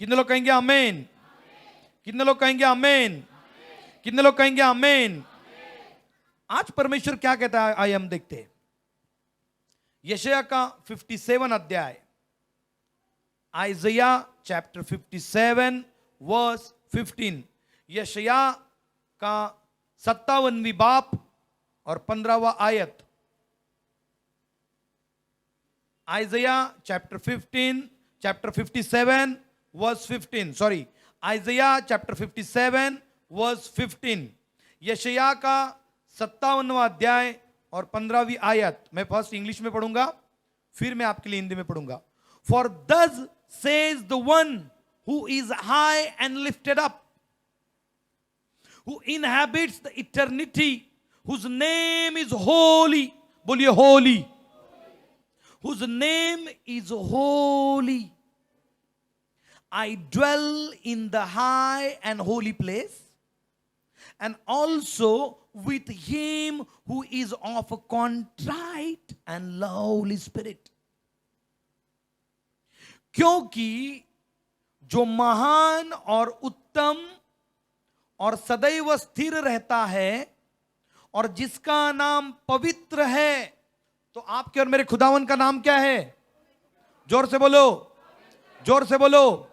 कितने लोग कहेंगे आमेन? कितने लोग कहेंगे आमेन? कितने लोग कहेंगे आमेन? आज परमेश्वर क्या कहता है, आइए हम देखते हैं। यशायाह का 57 अध्याय, आइज़िया चैप्टर 57 वर्स 15। यशायाह का 57वीं बाप और 15वां आयत। Isaiah chapter 57 verse 15, sorry, Isaiah chapter 57 verse 15। यशायाह का 57वां अध्याय और 15वीं आयत। मैं फर्स्ट इंग्लिश में पढ़ूंगा, फिर मैं आपके लिए हिंदी में पढ़ूंगा। For thus says the one who is high and lifted up, who inhabits the eternity, whose name is holy. बोलिए holy. Whose name is holy. I dwell in the high and holy place, and also with him who is of a contrite and lowly spirit. क्योंकि जो महान और उत्तम और सदैव स्थिर रहता है और जिसका नाम पवित्र है। तो आपके और मेरे खुदावन का नाम क्या है? जोर से बोलो, जोर से बोलो।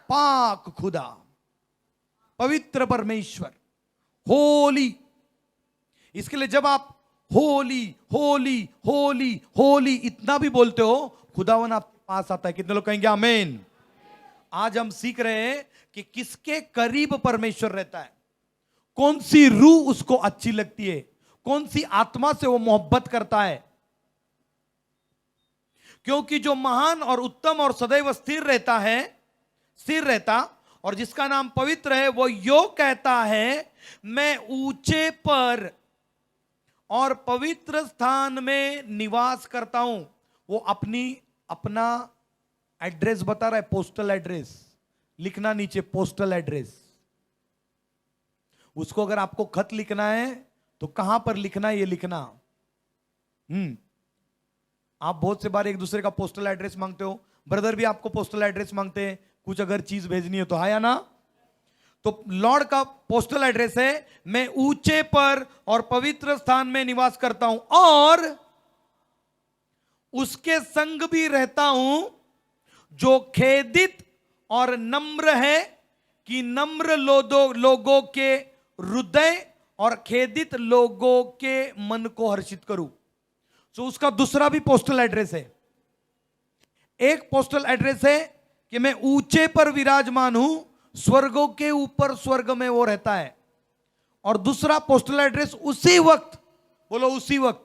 पाक खुदा, पवित्र परमेश्वर, होली। इसके लिए जब आप होली होली होली होली इतना भी बोलते हो, खुदावन आपके पास आता है। कितने लोग कहेंगे आमीन? आज हम सीख रहे हैं कि किसके करीब परमेश्वर रहता है, कौन सी रूह उसको अच्छी लगती है, कौन सी आत्मा से वो मोहब्बत करता है। क्योंकि जो महान और उत्तम और सदैव स्थिर रहता और जिसका नाम पवित्र है, वो यो कहता है, मैं ऊंचे पर और पवित्र स्थान में निवास करता हूं। वो अपना एड्रेस बता रहा है, पोस्टल एड्रेस लिखना नीचे, पोस्टल एड्रेस। उसको अगर आपको खत लिखना है तो कहां पर लिखना है, ये लिखना। आप बहुत से बार एक दूसरे का पोस्टल एड्रेस मांगते हो, ब्रदर भी आपको पोस्टल एड्रेस मांगते हैं, कुछ अगर चीज भेजनी है तो, है या ना? तो लॉर्ड का पोस्टल एड्रेस है, मैं ऊंचे पर और पवित्र स्थान में निवास करता हूं और उसके संग भी रहता हूं जो खेदित और नम्र है, कि नम्र लोगों के हृदय और खेदित लोगों के मन को हर्षित करूं। तो उसका दूसरा भी पोस्टल एड्रेस है। एक पोस्टल एड्रेस है कि मैं ऊंचे पर विराजमान हूं, स्वर्गों के ऊपर स्वर्ग में वो रहता है। और दूसरा पोस्टल एड्रेस उसी वक्त, बोलो उसी वक्त,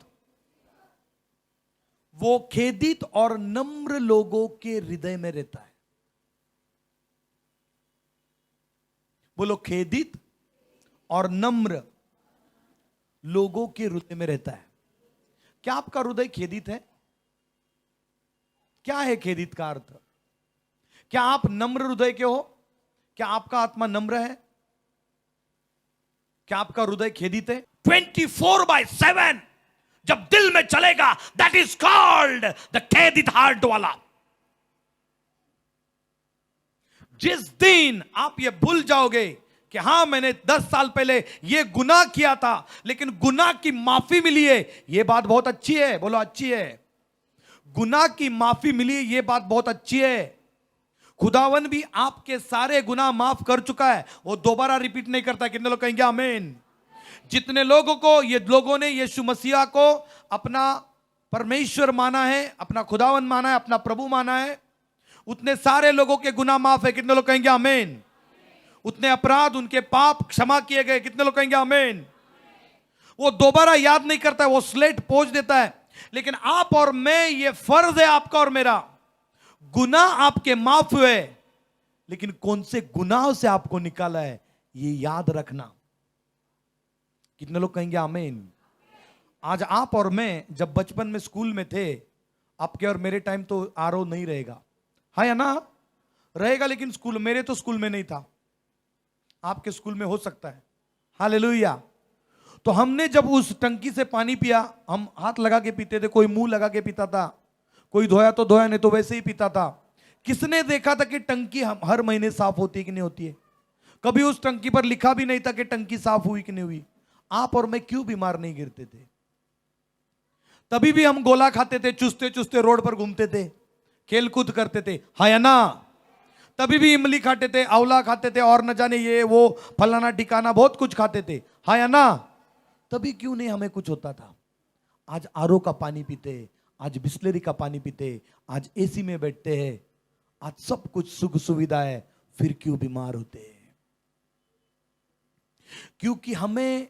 वो खेदित और नम्र लोगों के हृदय में रहता है। बोलो खेदित और नम्र लोगों के हृदय में रहता है। क्या आपका हृदय खेदित है? क्या है खेदित का अर्थ? क्या आप नम्र हृदय के हो? क्या आपका आत्मा नम्र है? क्या आपका हृदय खेदित है? 24/7 जब दिल में चलेगा, दैट इज कॉल्ड द खेदित हार्ट वाला। जिस दिन आप ये भूल जाओगे कि हां मैंने 10 साल पहले ये गुनाह किया था, लेकिन गुनाह की माफी मिली है, ये बात बहुत अच्छी है। बोलो अच्छी है। गुनाह की माफी मिली, ये बात बहुत अच्छी है। खुदावन भी आपके सारे गुनाह माफ कर चुका है, वो दोबारा रिपीट नहीं करता। कितने लोग कहेंगे आमीन? जितने लोगों ने यीशु मसीहा को अपना परमेश्वर माना है, अपना खुदावन माना है, अपना प्रभु माना है, उतने सारे लोगों के गुनाह माफ है। कितने लोग कहेंगे आमीन? उतने अपराध, उनके पाप क्षमा किए गए। कितने लोग कहेंगे आमीन? वो दोबारा याद नहीं करता है, वो स्लेट पोंछ देता है। लेकिन आप और मैं, ये फर्ज है आपका और मेरा, गुनाह आपके माफ हुए, लेकिन कौन से गुनाह से आपको निकाला है, ये याद रखना। कितने लोग कहेंगे आमीन? आज आप और मैं जब बचपन में स्कूल में थे, आपके और मेरे टाइम तो आरओ नहीं रहेगा, है या ना? रहेगा, लेकिन मेरे तो स्कूल में नहीं था, आपके स्कूल में हो सकता है। हालेलुया। तो हमने जब उस टंकी से पानी पिया, हम हाथ लगा के पीते थे, कोई मुंह लगा के पीता था, कोई धोया तो धोया, नहीं तो वैसे ही पीता था। किसने देखा था कि टंकी हर महीने साफ होती है कि नहीं होती है? कभी उस टंकी पर लिखा भी नहीं था कि टंकी साफ हुई कि नहीं हुई। आप और मैं क्यों बीमार नहीं गिरते थे? तभी भी हम गोला खाते थे, चुसते चुसते रोड पर घूमते थे, खेल कूद करते थे, हाँ या ना? तभी भी इमली खाते थे, आंवला खाते थे, और न जाने ये वो फलाना ठिकाना बहुत कुछ खाते थे, हाँ या ना? तभी क्यों नहीं हमें कुछ होता था? आज आरओ का पानी पीते, आज बिस्लरी का पानी पीते, आज एसी में बैठते हैं, आज सब कुछ सुख सुविधा है, फिर क्यों बीमार होते हैं? क्योंकि हमें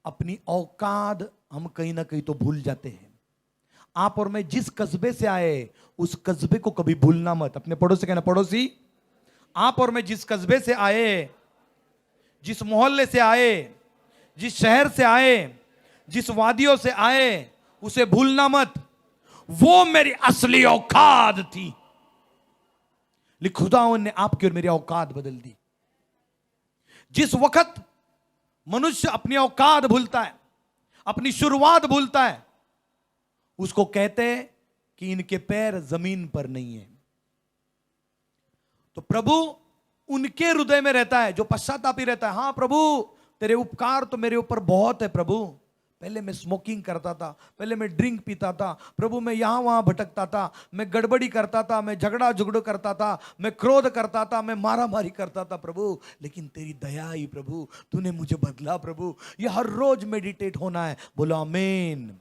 अपनी औकात हम कहीं ना कहीं तो भूल जाते हैं। आप और मैं जिस कस्बे से आए उस कस्बे को कभी भूलना मत। अपने पड़ोसी कहना, पड़ोसी आप और मैं जिस कस्बे से आए, जिस मोहल्ले से आए, जिस शहर से आए, जिस वादियों से आए, उसे भूलना मत। वो मेरी असली औकात थी, लेकिन खुदावन ने आपकी और मेरी औकात बदल दी। जिस वक्त मनुष्य अपनी औकात भूलता है, अपनी शुरुआत भूलता है, उसको कहते हैं कि इनके पैर जमीन पर नहीं है। तो प्रभु उनके हृदय में रहता है जो पश्चातापी रहता है। हाँ प्रभु, तेरे उपकार तो मेरे ऊपर बहुत है प्रभु। पहले मैं स्मोकिंग करता था, पहले मैं ड्रिंक पीता था प्रभु, मैं यहां वहां भटकता था, मैं गड़बड़ी करता था, मैं झगड़ा झुगड़ करता था, मैं क्रोध करता था, मैं मारा मारी करता था प्रभु, लेकिन तेरी दया ही प्रभु, तूने मुझे बदला प्रभु। ये हर रोज मेडिटेट होना है। बोलो आमीन।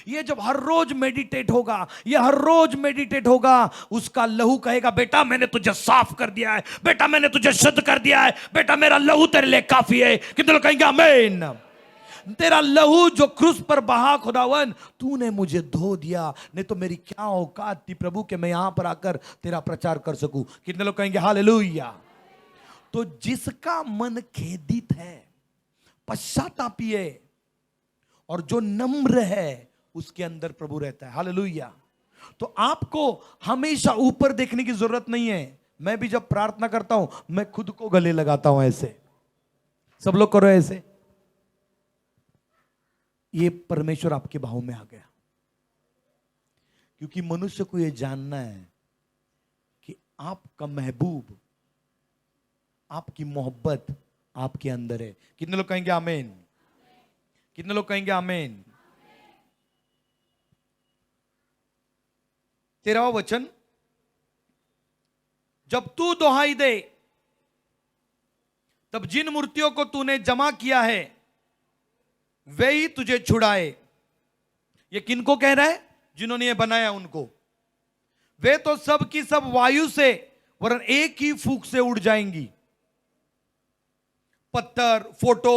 ये जब हर रोज मेडिटेट होगा, ये हर रोज मेडिटेट होगा, उसका लहू कहेगा बेटा मैंने तुझे साफ कर दिया है, बेटा मैंने तुझे शुद्ध कर दिया है, बेटा मेरा लहू तेरे लिए काफी है। कितने लोग कहेंगे आमीन? तेरा लहू जो क्रूस पर बहा खुदावन, तूने मुझे धो दिया, नहीं तो मेरी क्या औकात थी प्रभु कि मैं यहां पर आकर तेरा प्रचार कर सकूं। कितने लोग कहेंगे हालेलुया? तो जिसका मन खेदित है, पश्चातापी है, और जो नम्र है, उसके अंदर प्रभु रहता है। हालेलुया। तो आपको हमेशा ऊपर देखने की जरूरत नहीं है। मैं भी जब प्रार्थना करता हूं, मैं खुद को गले लगाता हूं ऐसे। सब लोग करो ऐसे। ये परमेश्वर आपके भाव में आ गया, क्योंकि मनुष्य को यह जानना है कि आपका महबूब, आपकी मोहब्बत आपके अंदर है। कितने लोग कहेंगे आमीन? कितने लोग कहेंगे आमीन? 13वां वचन, जब तू दुहाई दे तब जिन मूर्तियों को तूने जमा किया है वे ही तुझे छुड़ाए। ये किनको कह रहा है? जिन्होंने ये बनाया उनको। वे तो सब की सब वायु से वरन एक ही फूंक से उड़ जाएंगी, पत्थर, फोटो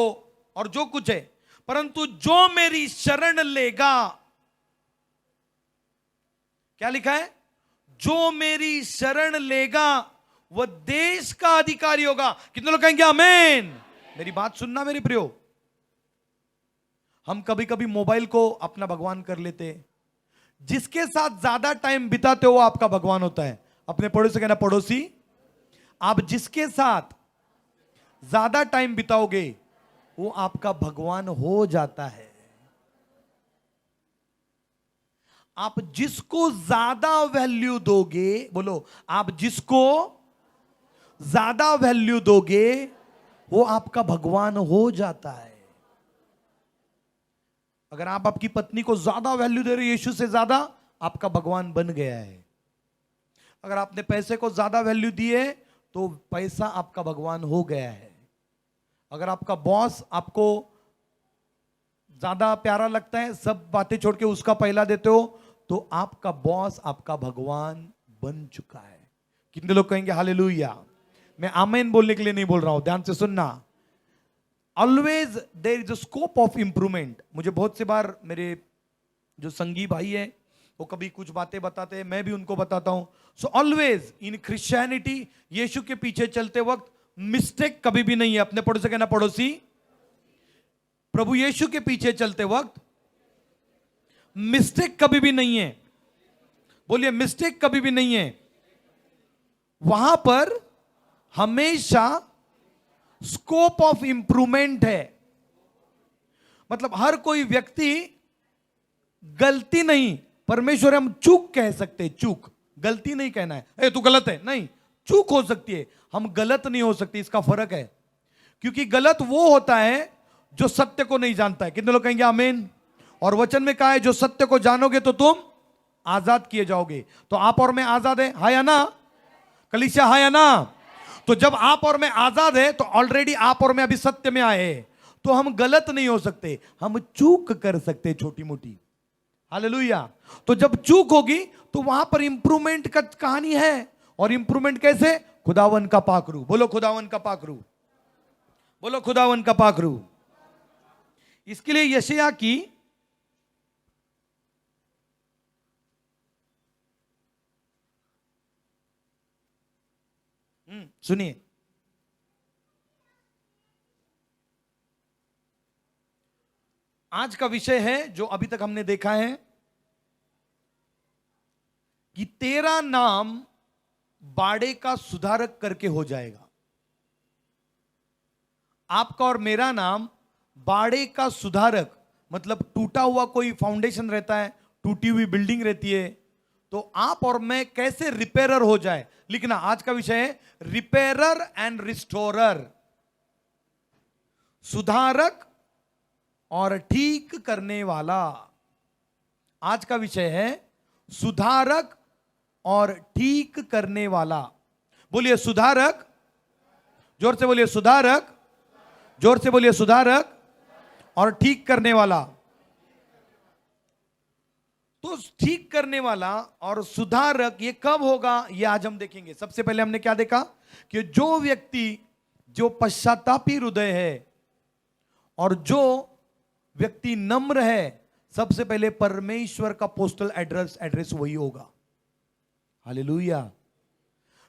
और जो कुछ है, परंतु जो मेरी शरण लेगा, क्या लिखा है? जो मेरी शरण लेगा वह देश का अधिकारी होगा। कितने लोग कहेंगे आमीन? मेरी बात सुनना मेरे प्रियो। हम कभी कभी मोबाइल को अपना भगवान कर लेते हैं। जिसके साथ ज्यादा टाइम बिताते हो वो आपका भगवान होता है। अपने पड़ोसी कहना, पड़ोसी आप जिसके साथ ज्यादा टाइम बिताओगे वो आपका भगवान हो जाता है। आप जिसको ज्यादा वैल्यू दोगे, बोलो, आप जिसको ज्यादा वैल्यू दोगे वो आपका भगवान हो जाता है। अगर आप आपकी पत्नी को ज्यादा वैल्यू दे रहे हो, यीशु से ज्यादा, आपका भगवान बन गया है। अगर आपने पैसे को ज्यादा वैल्यू दी है तो पैसा आपका भगवान हो गया है। अगर आपका बॉस आपको ज्यादा प्यारा लगता है, सब बातें छोड़ के उसका पहला देते हो, तो आपका बॉस आपका भगवान बन चुका है। कितने लोग कहेंगे हालेलुया? मैं आमीन बोलने के लिए नहीं बोल रहा हूं, ध्यान से सुनना। Always there is a scope of improvement. मुझे बहुत से बार मेरे जो संगी भाई है वो कभी कुछ बातें बताते हैं, मैं भी उनको बताता हूं। सो ऑलवेज इन क्रिश्चियनिटी, यीशु के पीछे चलते वक्त मिस्टेक कभी भी नहीं है। अपने पड़ोसी कहना, पड़ोसी प्रभु यीशु के पीछे चलते वक्त मिस्टेक कभी भी नहीं है। बोलिए, मिस्टेक कभी भी नहीं है। वहां पर हमेशा स्कोप ऑफ इंप्रूवमेंट है। मतलब हर कोई व्यक्ति गलती नहीं, परमेश्वर हम चूक कह सकते, चूक। गलती नहीं कहना है, ए तू गलत है, नहीं। चूक हो सकती है, हम गलत नहीं हो सकती, इसका फर्क है। क्योंकि गलत वो होता है जो सत्य को नहीं जानता है। कितने लोग कहेंगे आमीन? और वचन में कहा है जो सत्य को जानोगे तो तुम आजाद किए जाओगे। तो आप और मैं आजाद है, हाँ या ना? कलीसिया, हाँ या ना? तो जब आप और मैं आजाद है तो ऑलरेडी आप और मैं अभी सत्य में आए हैं, तो हम गलत नहीं हो सकते, हम चूक कर सकते छोटी मोटी। हालेलुया। तो जब चूक होगी तो वहां पर इंप्रूवमेंट का कहानी है। और इंप्रूवमेंट कैसे? खुदावन का पाखरू। बोलो खुदावन का पाखरू, बोलो खुदावन का पाखरू। इसके लिए यशायाह की सुनिए, आज का विषय है जो अभी तक हमने देखा है कि तेरा नाम बाड़े का सुधारक करके हो जाएगा। आपका और मेरा नाम बाड़े का सुधारक, मतलब टूटा हुआ कोई फाउंडेशन रहता है, टूटी हुई बिल्डिंग रहती है, तो आप और मैं कैसे रिपेयरर हो जाए। लिखना, आज का विषय है रिपेयरर एंड रिस्टोरर, सुधारक और ठीक करने वाला। आज का विषय है सुधारक और ठीक करने वाला। बोलिए सुधारक, जोर से बोलिए सुधारक, जोर से बोलिए सुधारक और ठीक करने वाला। तो ठीक करने वाला और सुधारक ये कब होगा, ये आज हम देखेंगे। सबसे पहले हमने क्या देखा कि जो व्यक्ति जो पश्चातापी हृदय है और जो व्यक्ति नम्र है, सबसे पहले परमेश्वर का पोस्टल एड्रेस वही होगा। हालेलुया।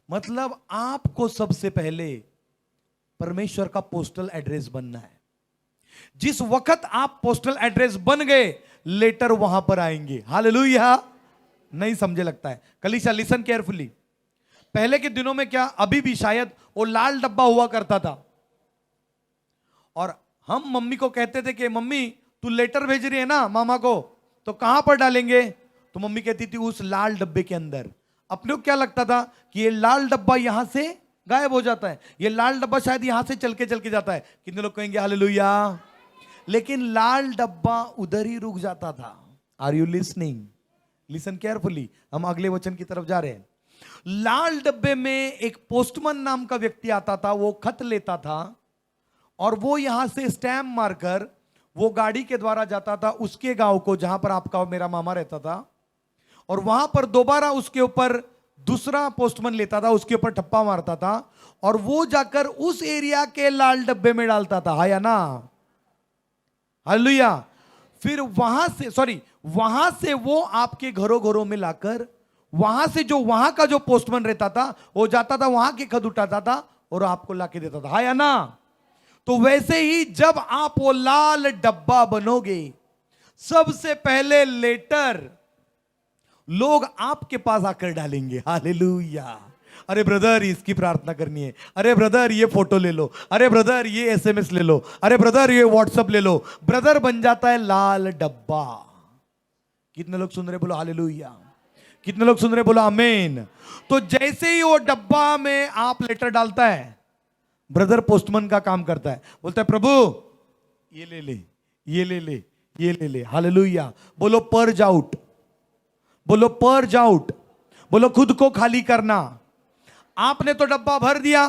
मतलब आपको सबसे पहले परमेश्वर का पोस्टल एड्रेस बनना है। जिस वक्त आप पोस्टल एड्रेस बन गए, लेटर वहां पर आएंगे। हालेलुया। नहीं समझे लगता है। कलीसिया, लिसन केयरफुली। पहले के दिनों में क्या, अभी भी शायद वो लाल डब्बा हुआ करता था, और हम मम्मी को कहते थे कि मम्मी तू लेटर भेज रही है ना मामा को, तो कहां पर डालेंगे? तो मम्मी कहती थी उस लाल डब्बे के अंदर। अपने को क्या लगता था कि ये लाल डब्बा यहां से गायब हो जाता है, ये लाल डब्बा शायद यहां से चल के जाता है। कितने लोग कहेंगे हालेलुया? लेकिन लाल डब्बा उधर ही रुक जाता था। Are you listening? Listen carefully, हम अगले वचन की तरफ जा रहे हैं। लाल डब्बे में एक पोस्टमैन नाम का व्यक्ति आता था, वो खत लेता था और वो यहां से स्टैम्प मारकर वो गाड़ी के द्वारा जाता था उसके गांव को जहां पर आपका और मेरा मामा रहता था, और वहां पर दोबारा उसके ऊपर दूसरा पोस्टमैन लेता था, उसके ऊपर ठप्पा मारता था और वो जाकर उस एरिया के लाल डब्बे में डालता था। हाँ या ना? हालेलुया। फिर वहां से वो आपके घरों घरों में लाकर, वहां से जो वहां का जो पोस्टमैन रहता था वो जाता था, वहां के खत उठाता था और आपको लाके देता था। हाँ या ना? तो वैसे ही जब आप वो लाल डब्बा बनोगे, सबसे पहले लेटर लोग आपके पास आकर डालेंगे। हालेलुया। अरे ब्रदर इसकी प्रार्थना करनी है, अरे ब्रदर ये फोटो ले लो, अरे ब्रदर ये एसएमएस ले लो, अरे ब्रदर ये व्हाट्सएप ले लो। ब्रदर बन जाता है लाल डब्बा। कितने लोग सुन रहे? बोलो हालेलुया। कितने लोग सुन रहे? बोलो आमीन। तो जैसे ही वो डब्बा में आप लेटर डालता है, ब्रदर पोस्टमैन का काम करता है, बोलता है प्रभु ये ले ले, ये ले ले, ये ले ले। हालेलुया। बोलो पर्ज आउट, बोलो पर्ज आउट, बोलो खुद को खाली करना। आपने तो डब्बा भर दिया,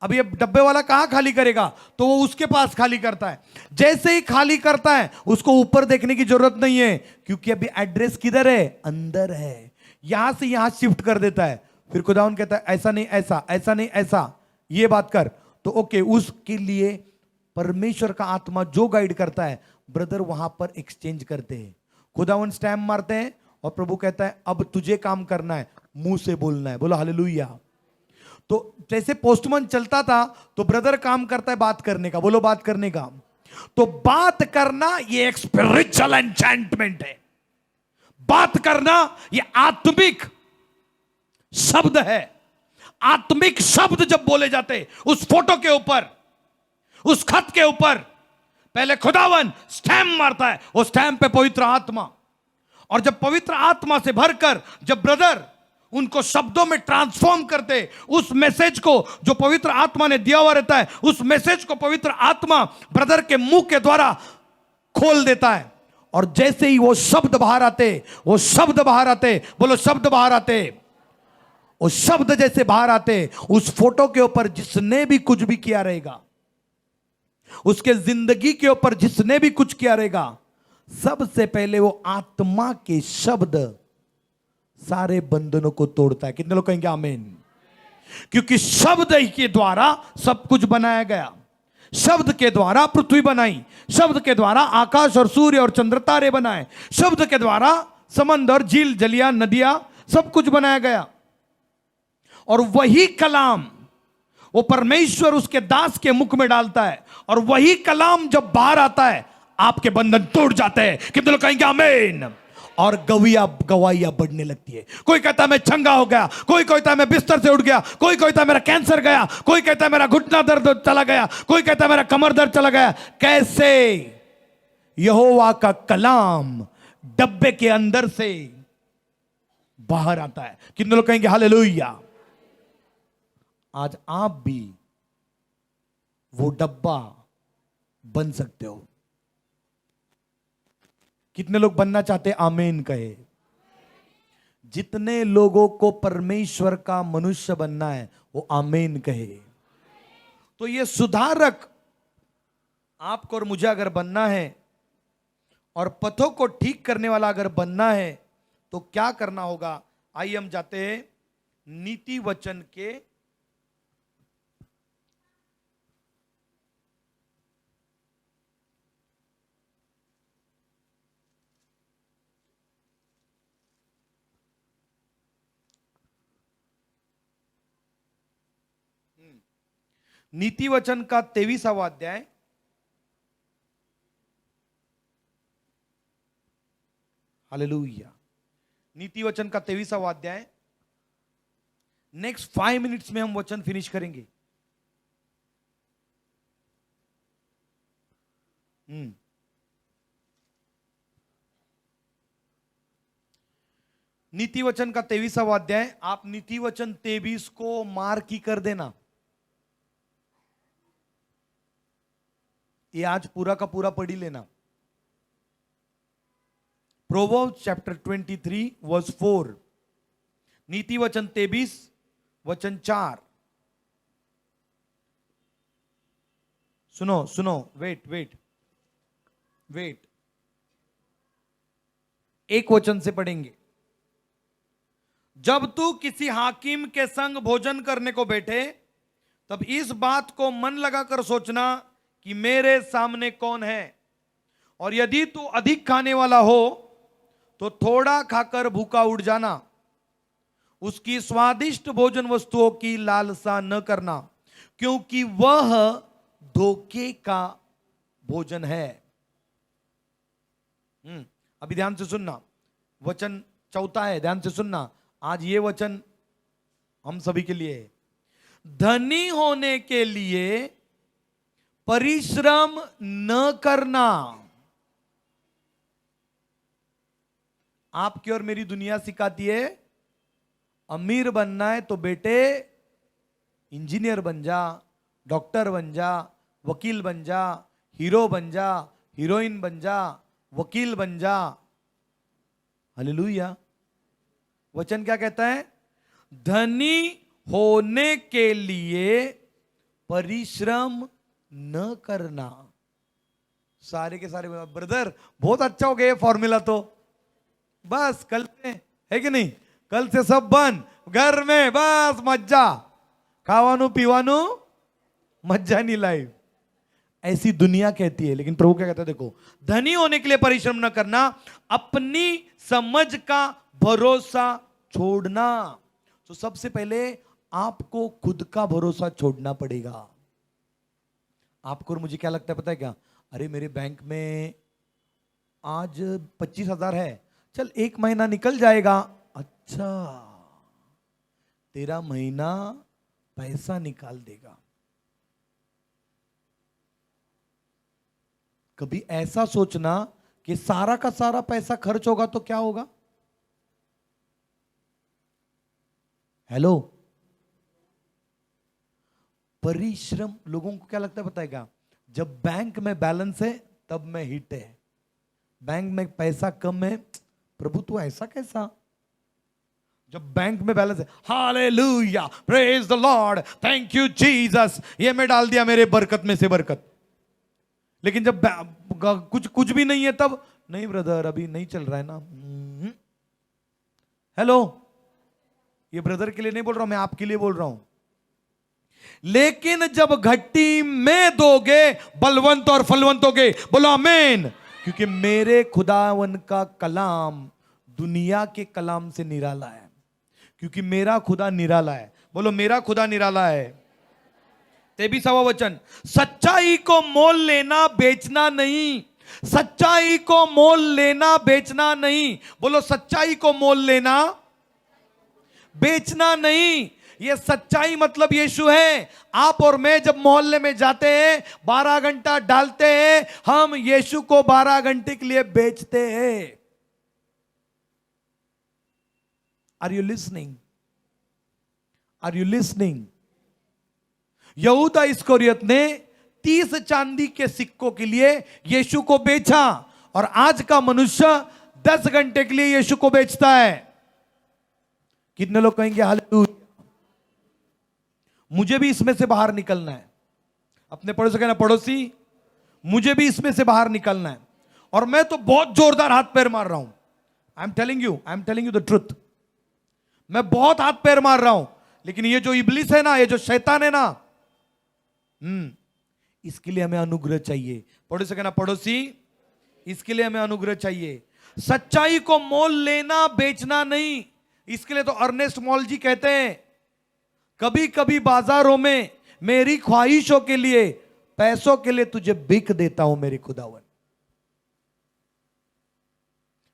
अब ये डब्बे वाला कहां खाली करेगा? तो वो उसके पास खाली करता है। जैसे ही खाली करता है, उसको ऊपर देखने की जरूरत नहीं है, क्योंकि अभी एड्रेस किधर है? अंदर है। यहां से यहां शिफ्ट कर देता है। फिर खुदावन कहता है ऐसा नहीं ऐसा, ऐसा नहीं ऐसा, ये बात कर। तो ओके, उसके लिए परमेश्वर का आत्मा जो गाइड करता है, ब्रदर वहां पर एक्सचेंज करते हैं। खुदावन स्टैम्प मारते हैं और प्रभु कहता है अब तुझे काम करना है, मुंह से बोलना है। बोलो हालेलुया। तो जैसे पोस्टमैन चलता था तो ब्रदर काम करता है बात करने का। बोलो बात करने का। तो बात करना ये एक स्पिरिचुअल एन्चेंटमेंट है। बात करना ये आत्मिक शब्द है। आत्मिक शब्द जब बोले जाते उस फोटो के ऊपर, उस खत के ऊपर, पहले खुदावन स्टैम्प मारता है, उस स्टैम्प पे पवित्र आत्मा, और जब पवित्र आत्मा से भरकर जब ब्रदर उनको शब्दों में ट्रांसफॉर्म करते, उस मैसेज को जो पवित्र आत्मा ने दिया हुआ रहता है, उस मैसेज को पवित्र आत्मा ब्रदर के मुंह के द्वारा खोल देता है। और जैसे ही वो शब्द बाहर आते, वो शब्द बाहर आते, बोलो शब्द बाहर आते, वो शब्द जैसे बाहर आते, उस फोटो के ऊपर जिसने भी कुछ भी किया रहेगा, उसके जिंदगी के ऊपर जिसने भी कुछ किया रहेगा, सबसे पहले वो आत्मा के शब्द सारे बंधनों को तोड़ता है। कितने लोग कहेंगे आमीन? क्योंकि शब्द ही के द्वारा सब कुछ बनाया गया। शब्द के द्वारा पृथ्वी बनाई, शब्द के द्वारा आकाश और सूर्य और चंद्र तारे बनाए, शब्द के द्वारा समंदर, झील, जलियां, नदियां, सब कुछ बनाया गया। और वही कलाम वो परमेश्वर उसके दास के मुख में डालता है, और वही कलाम जब बाहर आता है आपके बंधन टूट जाते हैं। कितने लोग कहेंगे आमीन? और गवाहियां बढ़ने लगती है। कोई कहता है मैं चंगा हो गया, कोई कहता है मैं बिस्तर से उठ गया, कोई कहता है मेरा कैंसर गया, कोई कहता है मेरा घुटना दर्द चला गया, कोई कहता है मेरा कमर दर्द चला गया। कैसे? यहोवा का कलाम डब्बे के अंदर से बाहर आता है। कितने लोग कहेंगे हालेलुया? आज आप भी वो डब्बा बन सकते हो। कितने लोग बनना चाहते? आमीन कहे। जितने लोगों को परमेश्वर का मनुष्य बनना है वो आमीन कहे। तो ये सुधारक आपको और मुझे अगर बनना है, और पथों को ठीक करने वाला अगर बनना है, तो क्या करना होगा? आइए हम जाते हैं नीति वचन के नीति वचन का 23वां अध्याय, हालेलुया। नीति वचन का 23वां अध्याय। नेक्स्ट 5 मिनट्स में हम वचन फिनिश करेंगे। नीति वचन का 23वां अध्याय। आप नीति वचन 23 को मार्क ही कर देना। ये आज पूरा का पूरा पढ़ ही लेना। प्रोवर्ब्स चैप्टर 23 वर्स 4, नीति वचन 23 वचन 4। सुनो सुनो, वेट वेट वेट, एक वचन से पढ़ेंगे। जब तू किसी हाकिम के संग भोजन करने को बैठे, तब इस बात को मन लगाकर सोचना कि मेरे सामने कौन है, और यदि तू अधिक खाने वाला हो तो थोड़ा खाकर भूखा उठ जाना। उसकी स्वादिष्ट भोजन वस्तुओं की लालसा न करना, क्योंकि वह धोखे का भोजन है। अभी ध्यान से सुनना, वचन चौथा है, ध्यान से सुनना। आज ये वचन हम सभी के लिए है। धनी होने के लिए परिश्रम न करना। आपकी और मेरी दुनिया सिखाती है अमीर बनना है तो बेटे इंजीनियर बन जा, डॉक्टर बन जा, वकील बन जा, हीरो बन जा, हीरोइन बन जा, वकील बन जा। हालेलुया। वचन क्या कहता है? धनी होने के लिए परिश्रम न करना। सारे के सारे ब्रदर बहुत अच्छा हो गया फॉर्मूला, तो बस कल से है कि नहीं, कल से सब बंद, घर में बस मज्जा, खावानू पीवानू मज्जा नहीं लाइफ। ऐसी दुनिया कहती है, लेकिन प्रभु क्या कहता है? देखो, धनी होने के लिए परिश्रम न करना, अपनी समझ का भरोसा छोड़ना। तो सबसे पहले आपको खुद का भरोसा छोड़ना पड़ेगा। आपको और मुझे क्या लगता है पता है क्या? अरे मेरे बैंक में आज 25,000 है, चल 1 महीना निकल जाएगा। अच्छा, तेरा महीना पैसा निकाल देगा। कभी ऐसा सोचना कि सारा का सारा पैसा खर्च होगा तो क्या होगा? हेलो, परिश्रम, लोगों को क्या लगता है पता है क्या? जब बैंक में बैलेंस है तब मैं हिट है, बैंक में पैसा कम है, प्रभु तू ऐसा कैसा? जब बैंक में बैलेंस है, hallelujah, praise the Lord, thank you Jesus, ये मैं डाल दिया मेरे बरकत में से बरकत। लेकिन जब कुछ भी नहीं है तब, नहीं ब्रदर अभी नहीं चल रहा है ना। हेलो, ये ब्रदर के लिए नहीं बोल रहा हूं, मैं आपके लिए बोल रहा हूं। लेकिन जब घट्टी में दोगे बलवंत और फलवंत होगे, बोलो आमीन। क्योंकि मेरे खुदावन का कलाम दुनिया के कलाम से निराला है, क्योंकि मेरा खुदा निराला है। बोलो मेरा खुदा निराला है। 23वां वचन, सच्चाई को मोल लेना बेचना नहीं, सच्चाई को मोल लेना बेचना नहीं। बोलो सच्चाई को मोल लेना बेचना नहीं। ये सच्चाई मतलब यीशु है। आप और मैं जब मोहल्ले में जाते हैं 12 घंटा डालते हैं, हम यीशु को 12 घंटे के लिए बेचते हैं। Are you listening? Are you listening? यहूदा इस्करियोत ने 30 चांदी के सिक्कों के लिए यीशु को बेचा, और आज का मनुष्य 10 घंटे के लिए यीशु को बेचता है। कितने लोग कहेंगे हालेलुया? मुझे भी इसमें से बाहर निकलना है। अपने पड़ोसी कहना, पड़ोसी मुझे भी इसमें से बाहर निकलना है। और मैं तो बहुत जोरदार हाथ पैर मार रहा हूं। I am telling you the truth. मैं बहुत हाथ पैर मार रहा हूं, लेकिन ये जो इब्लिस है ना, ये जो शैतान है ना, इसके लिए हमें अनुग्रह चाहिए। पड़ोसी कहना, पड़ोसी इसके लिए हमें अनुग्रह चाहिए। सच्चाई को मोल लेना बेचना नहीं। इसके लिए तो अर्नेस्ट मॉल जी कहते हैं, कभी कभी बाजारों में मेरी ख्वाहिशों के लिए, पैसों के लिए तुझे बिक देता हूं मेरे खुदावन,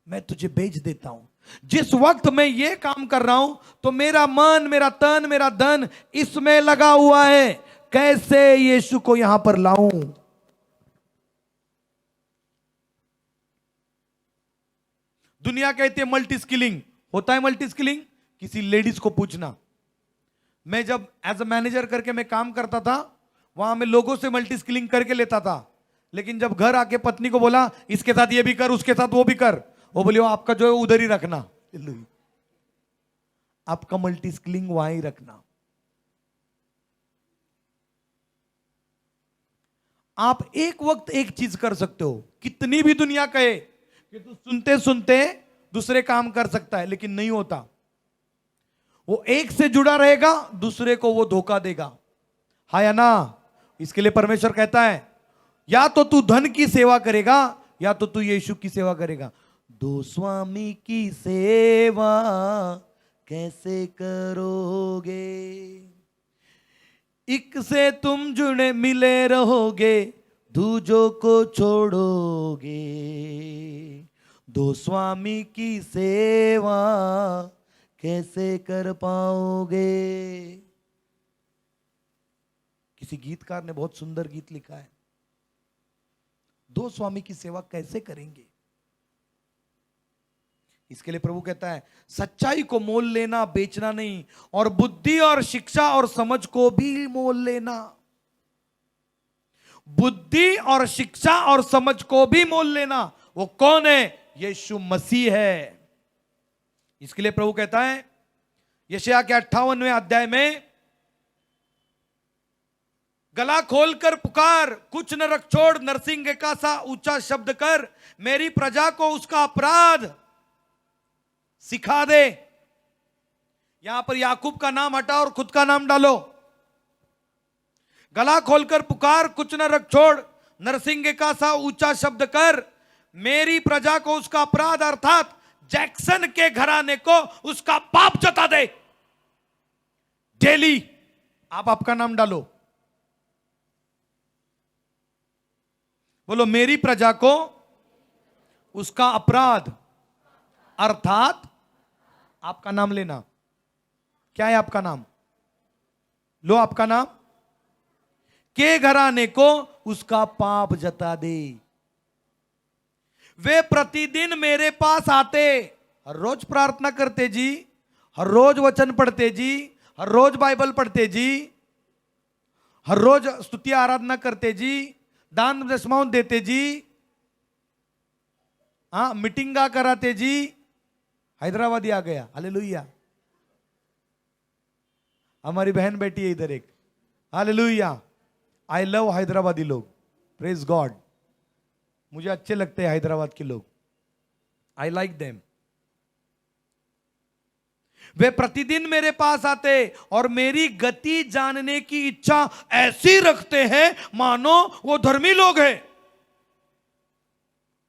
मैं तुझे बेच देता हूं। जिस वक्त मैं ये काम कर रहा हूं तो मेरा मन, मेरा तन, मेरा धन इसमें लगा हुआ है, कैसे यीशु को यहां पर लाऊं। दुनिया कहती है मल्टी स्किलिंग। होता है मल्टी स्किलिंग? किसी लेडीज को पूछना। मैं जब एज अ मैनेजर करके मैं काम करता था, वहां मैं लोगों से मल्टी स्किलिंग करके लेता था, लेकिन जब घर आके पत्नी को बोला इसके साथ ये भी कर, उसके साथ वो भी कर, वो बोली आपका जो है उधर ही रखना, आपका मल्टी स्किलिंग वहां ही रखना। आप एक वक्त एक चीज कर सकते हो। कितनी भी दुनिया कहे कि तू सुनते सुनते दूसरे काम कर सकता है, लेकिन नहीं होता। वो एक से जुड़ा रहेगा, दूसरे को वो धोखा देगा। हाँ या ना? इसके लिए परमेश्वर कहता है, या तो तू धन की सेवा करेगा या तो तू यीशु की सेवा करेगा। दो स्वामी की सेवा कैसे करोगे? एक से तुम जुड़े मिले रहोगे, दूजों को छोड़ोगे। दो स्वामी की सेवा कैसे कर पाओगे? किसी गीतकार ने बहुत सुंदर गीत लिखा है, दो स्वामी की सेवा कैसे करेंगे? इसके लिए प्रभु कहता है, सच्चाई को मोल लेना बेचना नहीं, और बुद्धि और शिक्षा और समझ को भी मोल लेना। बुद्धि और शिक्षा और समझ को भी मोल लेना। वो कौन है? यीशु मसीह है। इसके लिए प्रभु कहता है यशायाह के 58वें अध्याय में, गला खोलकर पुकार, कुछ न रख छोड़, नरसिंह का सा ऊंचा शब्द कर, मेरी प्रजा को उसका अपराध सिखा दे। यहां पर याकूब का नाम हटा और खुद का नाम डालो। गला खोलकर पुकार, कुछ न रख छोड़, नरसिंह का सा ऊंचा शब्द कर, मेरी प्रजा को उसका अपराध अर्थात जैक्सन के घराने को उसका पाप जता दे। डेली आप आपका नाम डालो, बोलो मेरी प्रजा को उसका अपराध अर्थात, आपका नाम लेना। क्या है आपका नाम? लो आपका नाम। के घराने को उसका पाप जता दे। वे प्रतिदिन मेरे पास आते, हर रोज प्रार्थना करते जी, हर रोज वचन पढ़ते जी, हर रोज बाइबल पढ़ते जी, हर रोज स्तुति आराधना करते जी, दान दशमांश देते जी, हाँ मीटिंगा कराते जी। हैदराबादी आ गया, हालेलुया। हमारी बहन बेटी है इधर एक, हालेलुया। आई लव हैदराबादी लोग, प्रेज गॉड। मुझे अच्छे लगते हैं हैदराबाद के लोग, आई लाइक देम। वे प्रतिदिन मेरे पास आते और मेरी गति जानने की इच्छा ऐसी रखते हैं मानो वो धर्मी लोग हैं।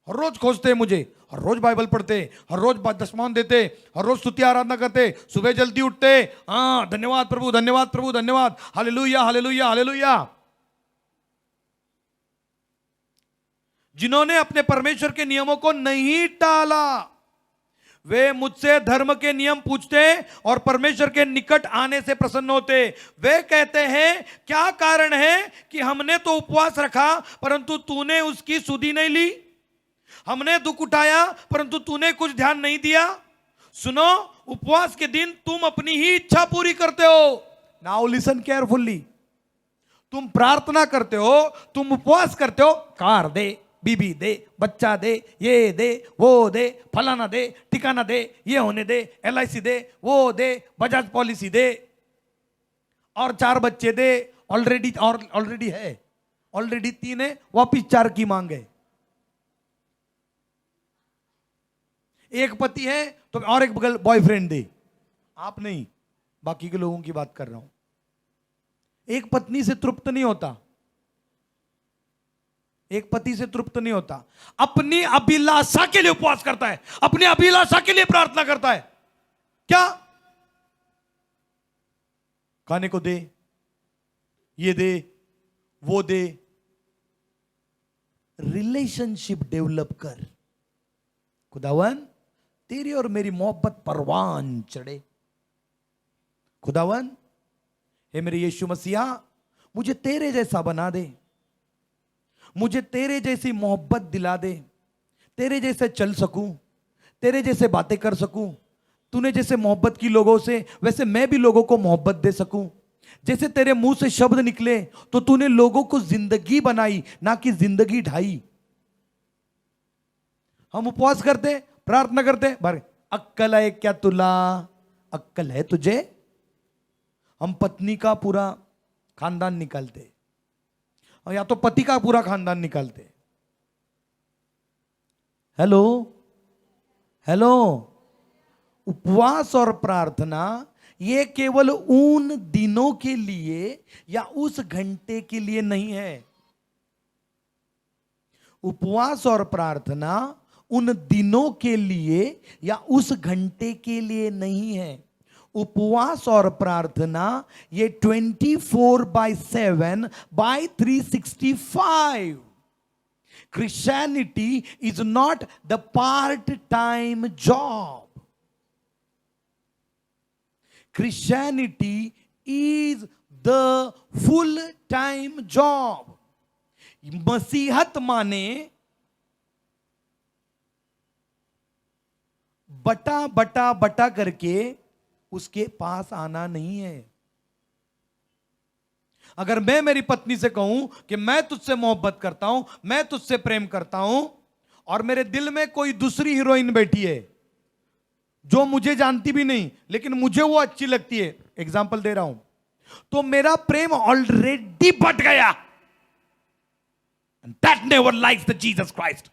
हर रोज खोजते हैं मुझे, हर रोज बाइबल पढ़ते, हर रोज दशमांश देते, हर रोज स्तुति आराधना करते, सुबह जल्दी उठते। हाँ धन्यवाद प्रभु, धन्यवाद प्रभु, धन्यवाद, हालेलुया हालेलुया हालेलुया। जिन्होंने अपने परमेश्वर के नियमों को नहीं टाला, वे मुझसे धर्म के नियम पूछते और परमेश्वर के निकट आने से प्रसन्न होते। वे कहते हैं क्या कारण है कि हमने तो उपवास रखा परंतु तूने उसकी सुधि नहीं ली, हमने दुख उठाया परंतु तूने कुछ ध्यान नहीं दिया। सुनो, उपवास के दिन तुम अपनी ही इच्छा पूरी करते हो। Now listen carefully. तुम प्रार्थना करते हो, तुम उपवास करते हो, कार दे, बीबी दे, बच्चा दे, ये दे, वो दे, फलाना दे, ठिकाना दे, ये होने दे, LIC दे, वो दे, बजाज पॉलिसी दे, और 4 बच्चे दे, ऑलरेडी है, ऑलरेडी 3 है, वापिस 4 की मांग है। एक पति है तो और एक बगल बॉयफ्रेंड दे। आप नहीं, बाकी के लोगों की बात कर रहा हूं। एक पत्नी से तृप्त नहीं होता, एक पति से तृप्त नहीं होता, अपनी अभिलाषा के लिए उपवास करता है, अपनी अभिलाषा के लिए प्रार्थना करता है। क्या? खाने को दे, ये दे, वो दे। रिलेशनशिप डेवलप कर। खुदावन तेरी और मेरी मोहब्बत परवान चढ़े। खुदावन हे मेरे यीशु मसीहा, मुझे तेरे जैसा बना दे, मुझे तेरे जैसी मोहब्बत दिला दे, तेरे जैसे चल सकूं, तेरे जैसे बातें कर सकूं। तूने जैसे मोहब्बत की लोगों से, वैसे मैं भी लोगों को मोहब्बत दे सकूं। जैसे तेरे मुंह से शब्द निकले तो तूने लोगों को जिंदगी बनाई, ना कि जिंदगी ढाई। हम उपवास करते, प्रार्थना करते, भर अक्कल है क्या तुला? अक्कल है तुझे? हम पत्नी का पूरा खानदान निकालते, और या तो पति का पूरा खानदान निकालते। Hello hello. उपवास और प्रार्थना ये केवल उन दिनों के लिए या उस घंटे के लिए नहीं है। उपवास और प्रार्थना उन दिनों के लिए या उस घंटे के लिए नहीं है। उपवास और प्रार्थना ये 24/7 by 365। Christianity is not the part-time job. Christianity is the full-time job. मसीहत माने बटा बटा बटा करके उसके पास आना नहीं है। अगर मैं मेरी पत्नी से कहूं कि मैं तुझसे मोहब्बत करता हूं, मैं तुझसे प्रेम करता हूं, और मेरे दिल में कोई दूसरी हीरोइन बैठी है जो मुझे जानती भी नहीं लेकिन मुझे वो अच्छी लगती है, एग्जाम्पल दे रहा हूं, तो मेरा प्रेम ऑलरेडी बट गया। That never likes the Jesus Christ.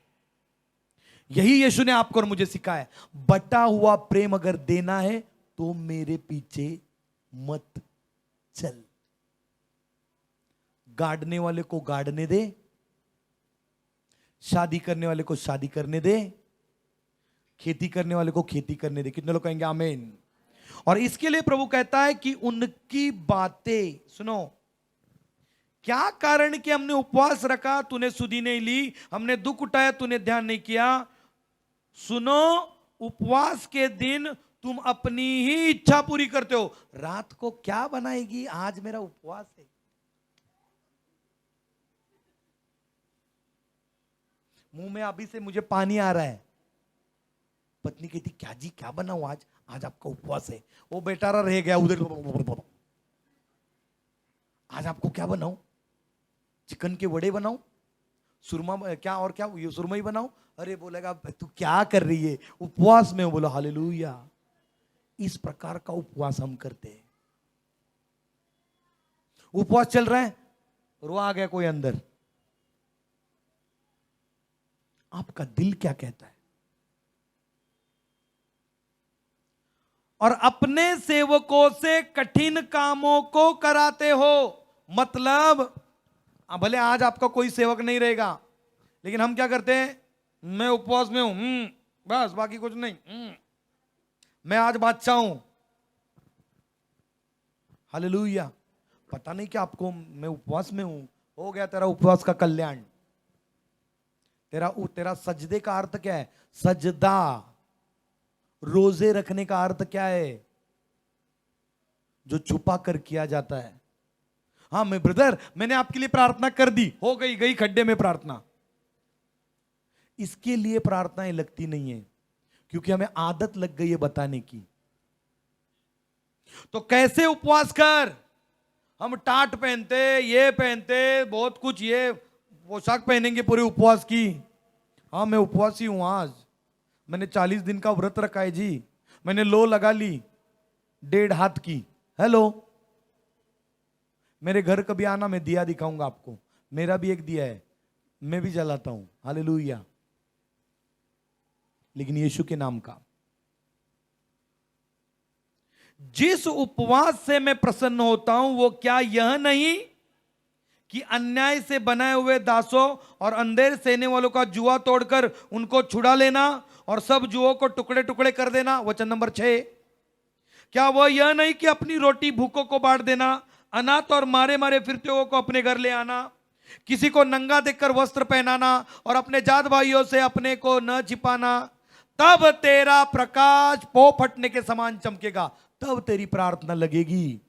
यही यीशु ने आपको और मुझे सिखाया। बटा हुआ प्रेम अगर देना है तो मेरे पीछे मत चल। गाड़ने वाले को गाड़ने दे, शादी करने वाले को शादी करने दे, खेती करने वाले को खेती करने दे। कितने लोग कहेंगे आमीन? और इसके लिए प्रभु कहता है कि उनकी बातें सुनो। क्या कारण कि हमने उपवास रखा, तूने सुधि नहीं ली, हमने दुख उठाया, तूने ध्यान नहीं किया। सुनो, उपवास के दिन तुम अपनी ही इच्छा पूरी करते हो। रात को क्या बनाएगी, आज मेरा उपवास है। मुंह में अभी से मुझे पानी आ रहा है, पत्नी कहती क्या जी क्या बनाऊं आज, आज आपका उपवास है। वो बेचारा रह गया उधर, आज आपको क्या बनाऊं, चिकन के वड़े बनाऊं, सुरमा क्या और क्या, ये सुरमा ही बनाऊं। अरे बोलेगा तू क्या कर रही है, उपवास में हूं। बोला हालेलुया। इस प्रकार का उपवास हम करते हैं। उपवास चल रहा है, रो आ गया कोई अंदर, आपका दिल क्या कहता है? और अपने सेवकों से कठिन कामों को कराते हो। मतलब भले आज आपका कोई सेवक नहीं रहेगा, लेकिन हम क्या करते हैं, मैं उपवास में हूं, बस बाकी कुछ नहीं, मैं आज बादशाह हूं। हालेलुया। पता नहीं कि आपको मैं उपवास में हूं, हो गया तेरा उपवास का कल्याण। तेरा सजदे का अर्थ क्या है? सजदा। रोजे रखने का अर्थ क्या है? जो छुपा कर किया जाता है। हाँ मैं ब्रदर, मैंने आपके लिए प्रार्थना कर दी, हो गई गई खड्डे में प्रार्थना। इसके लिए प्रार्थनाएं लगती नहीं है, क्योंकि हमें आदत लग गई है बताने की। तो कैसे उपवास कर, हम टाट पहनते, ये पहनते, बहुत कुछ, ये पोशाक पहनेंगे पूरे उपवास की। हाँ मैं उपवासी हूं, आज मैंने 40 दिन का व्रत रखा है जी, मैंने लो लगा ली 1.5 हाथ की। हेलो, मेरे घर कभी आना, मैं दिया दिखाऊंगा आपको, मेरा भी एक दिया है, मैं भी जलाता हूं। हालेलुया। लेकिन यीशु के नाम का। जिस उपवास से मैं प्रसन्न होता हूं वो क्या यह नहीं कि अन्याय से बनाए हुए दासों और अंधेर सहने वालों का जुआ तोड़कर उनको छुड़ा लेना और सब जुओं को टुकड़े टुकड़े कर देना। वचन नंबर 6। क्या वह यह नहीं कि अपनी रोटी भूखों को बांट देना, अनाथ और मारे मारे फिरते हुए को अपने घर ले आना, किसी को नंगा देखकर वस्त्र पहनाना और अपने जात भाइयों से अपने को न छिपाना। तब तेरा प्रकाश पो फटने के समान चमकेगा, तब तेरी प्रार्थना लगेगी।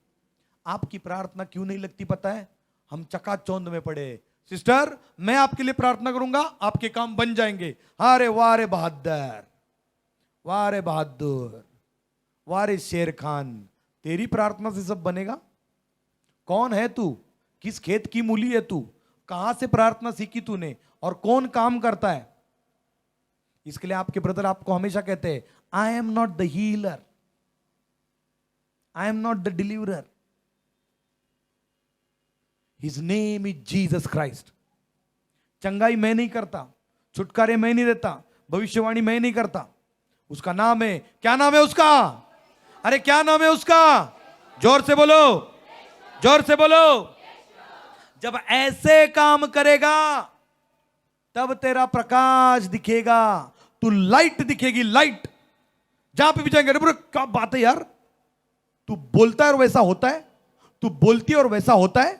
आपकी प्रार्थना क्यों नहीं लगती पता है? हम चकाचौंध में पड़े। सिस्टर मैं आपके लिए प्रार्थना करूंगा, आपके काम बन जाएंगे। अरे वाह रे बहादुर, वाह रे बहादुर, वाह रे शेर खान, तेरी प्रार्थना से सब बनेगा? कौन है तू? किस खेत की मूली है तू? कहां से प्रार्थना सीखी तूने? और कौन काम करता है? इसके लिए आपके ब्रदर आपको हमेशा कहते हैं, I am not the healer, I am not the deliverer, his name is Jesus Christ. चंगाई मैं नहीं करता, छुटकारे मैं नहीं देता, भविष्यवाणी मैं नहीं करता, उसका नाम है, क्या नाम है उसका? अरे क्या नाम है उसका? जोर से बोलो, जोर से बोलो। जब ऐसे काम करेगा तब तेरा प्रकाश दिखेगा, तू लाइट दिखेगी, लाइट। जहां पे भी जाएंगे, अरे क्या बात है यार, तू बोलता है और वैसा होता है, तू बोलती है और वैसा होता है।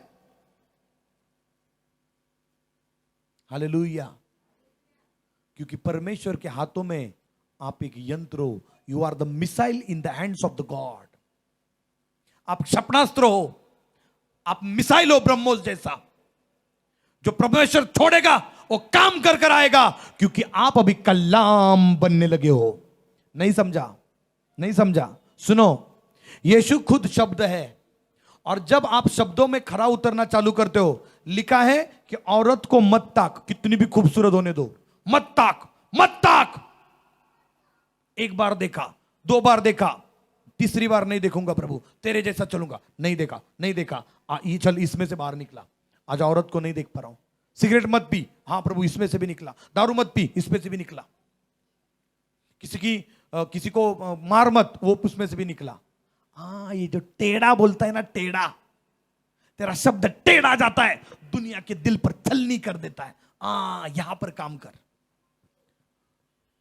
हालेलुया। क्योंकि परमेश्वर के हाथों में आप एक यंत्र हो। You are the missile in the hands of the God. आप क्षेपणास्त्र हो, आप मिसाइल हो ब्रह्मोस जैसा, जो परमेश्वर छोड़ेगा वो काम कर कर आएगा, क्योंकि आप अभी कलाम बनने लगे हो। नहीं समझा? नहीं समझा? सुनो, यीशु खुद शब्द है, और जब आप शब्दों में खरा उतरना चालू करते हो, लिखा है कि औरत को मत ताक, कितनी भी खूबसूरत होने दो, मत ताक, मत ताक। एक बार देखा, 2 बार देखा, तीसरी बार नहीं देखूंगा प्रभु, तेरे जैसा चलूंगा। नहीं देखा, नहीं देखा, ये चल, इसमें से बाहर निकला, आज औरत को नहीं देख पा रहा हूं। सिगरेट मत पी, हाँ प्रभु इसमें से भी निकला। दारू मत पी, इसमें से भी निकला। किसी को मार मत, वो उसमें से भी निकला। हाँ ये जो टेढ़ा बोलता है ना, टेढ़ा, तेरा शब्द टेढ़ा जाता है, दुनिया के दिल पर छलनी कर देता है। यहां पर काम कर।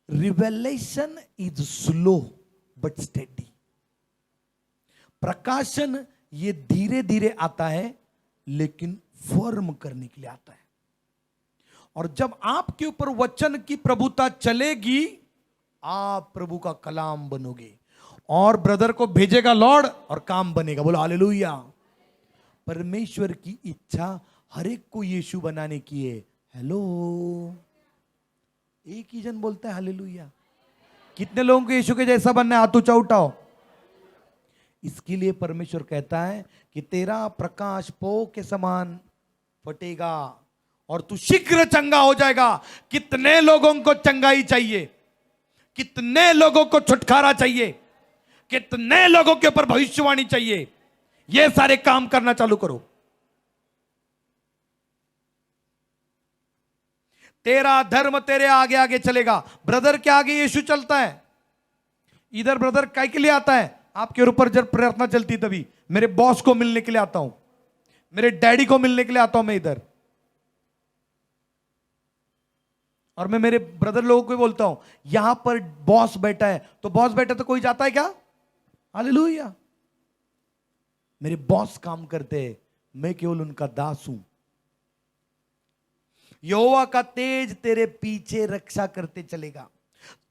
Revelation is slow but steady. प्रकाशन ये धीरे धीरे आता है, लेकिन फर्म करने के लिए आता है। और जब आपके ऊपर वचन की प्रभुता चलेगी, आप प्रभु का कलाम बनोगे, और ब्रदर को भेजेगा लॉर्ड और काम बनेगा। बोलो हालेलुया। परमेश्वर की इच्छा हर एक को यीशु बनाने की है। हेलो, एक ही जन बोलता है हालेलुया। कितने लोगों को यीशु के जैसा बनना है? हाथ ऊंचा उठाओ। इसके लिए परमेश्वर कहता है कि तेरा प्रकाश पौ के समान फटेगा और तू शीघ्र चंगा हो जाएगा। कितने लोगों को चंगाई चाहिए? कितने लोगों को छुटकारा चाहिए? कितने लोगों के ऊपर भविष्यवाणी चाहिए? ये सारे काम करना चालू करो। तेरा धर्म तेरे आगे आगे चलेगा। ब्रदर के आगे यीशु चलता है। इधर ब्रदर काय के लिए आता है? आपके ऊपर जब प्रार्थना चलती तभी। मेरे बॉस को मिलने के लिए आता हूं, मेरे डैडी को मिलने के लिए आता हूं मैं इधर। और मैं मेरे ब्रदर लोगों को बोलता हूं यहां पर बॉस बैठा है, तो बॉस बैठा तो कोई जाता है क्या? हालेलुया। मेरे बॉस काम करते हैं, मैं केवल उनका दास हूं। यहोवा का तेज तेरे पीछे रक्षा करते चलेगा,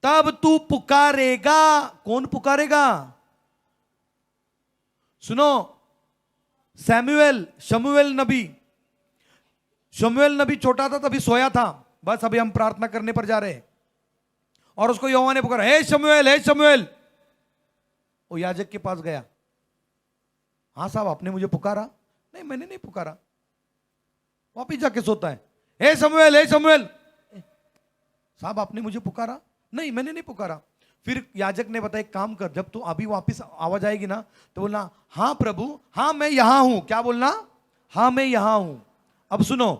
तब तू पुकारेगा। कौन पुकारेगा? सुनो, शमूएल नबी छोटा था तभी सोया था। बस अभी हम प्रार्थना करने पर जा रहे हैं और उसको यहोवा ने पुकारा, हे शमूएल। वो याजक के पास गया। हाँ साहब, आपने मुझे पुकारा? नहीं, मैंने नहीं पुकारा। वापिस जाके सोता है, हे शमूएल। साहब आपने मुझे पुकारा? नहीं, मैंने नहीं पुकारा। फिर याजक ने बताया, एक काम कर, जब तू अभी वापस आवाज आएगी ना तो बोलना, हाँ प्रभु, हाँ मैं यहां हूं। क्या बोलना? हाँ मैं यहां हूं। अब सुनो,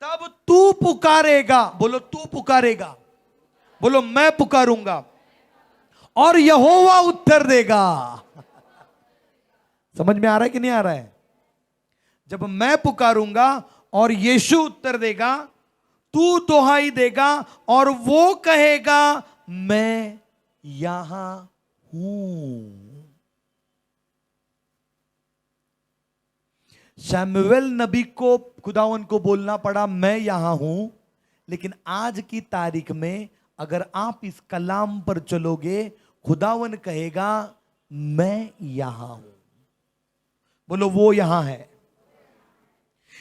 तब तू पुकारेगा। बोलो, तू पुकारेगा। बोलो, मैं पुकारूंगा और यहोवा उत्तर देगा। समझ में आ रहा है कि नहीं आ रहा है? जब मैं पुकारूंगा और यीशु उत्तर देगा, तू दुहाई देगा और वो कहेगा, मैं यहां हूं। शमूएल नबी को खुदावन को बोलना पड़ा, मैं यहां हूं। लेकिन आज की तारीख में अगर आप इस कलाम पर चलोगे, खुदावन कहेगा, मैं यहां हूं। बोलो, वो यहां है।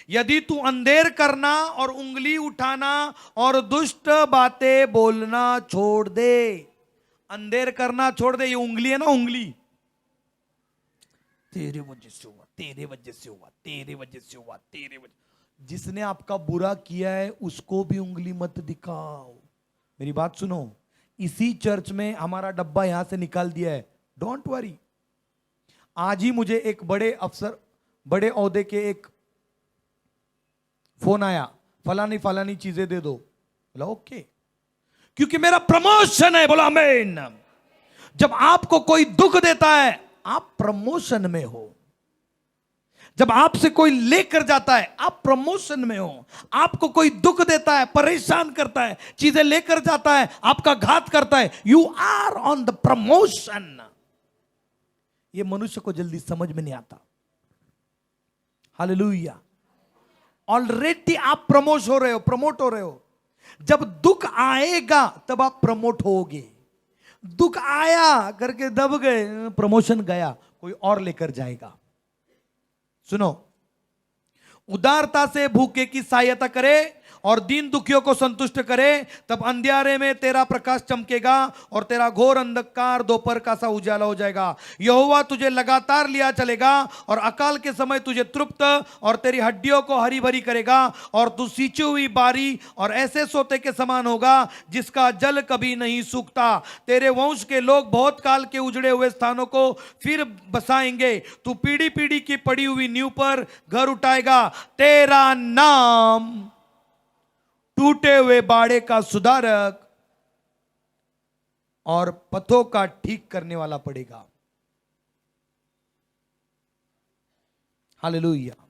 यदि तू अंधेर करना और उंगली उठाना और दुष्ट बातें बोलना छोड़ दे। अंधेर करना छोड़ दे। ये उंगली है ना, उंगली, तेरे वजह से हुआ, तेरे वजह से हुआ, तेरे वजह से हुआ, तेरे वजह। जिसने आपका बुरा किया है उसको भी उंगली मत दिखाओ। मेरी बात सुनो, इसी चर्च में हमारा डब्बा यहां से निकाल दिया है, डोंट वरी। आज ही मुझे एक बड़े अफसर, बड़े ओहदे के एक फोन आया, फलानी चीजें दे दो। बोला ओके, क्योंकि मेरा प्रमोशन है। बोला आमीन। जब आपको कोई दुख देता है, आप प्रमोशन में हो। जब आपसे कोई लेकर जाता है, आप प्रमोशन में हो। आपको कोई दुख देता है, परेशान करता है, चीजें लेकर जाता है, आपका घात करता है, you are on the promotion. ये मनुष्य को जल्दी समझ में नहीं आता। हालेलुया। ऑलरेडी आप प्रमोट हो रहे हो। जब दुख आएगा तब आप प्रमोट होगे। दुख आया करके दब गए, प्रमोशन गया, कोई और लेकर जाएगा। सुनो, उदारता से भूखे की सहायता करे और दीन दुखियों को संतुष्ट करे, तब अंधियारे में तेरा प्रकाश चमकेगा और तेरा घोर अंधकार दोपहर का सा उजाला हो जाएगा। यहोवा तुझे लगातार लिया चलेगा और अकाल के समय तुझे तृप्त और तेरी हड्डियों को हरी भरी करेगा, और तू सींची हुई बारी और ऐसे सोते के समान होगा जिसका जल कभी नहीं सूखता। तेरे वंश के लोग बहुत काल के उजड़े हुए स्थानों को फिर बसाएंगे। तू पीढ़ी पीढ़ी की पड़ी हुई नींव पर घर उठाएगा। तेरा नाम टूटे हुए बाड़े का सुधारक और पथों का ठीक करने वाला पड़ेगा। हालेलुया।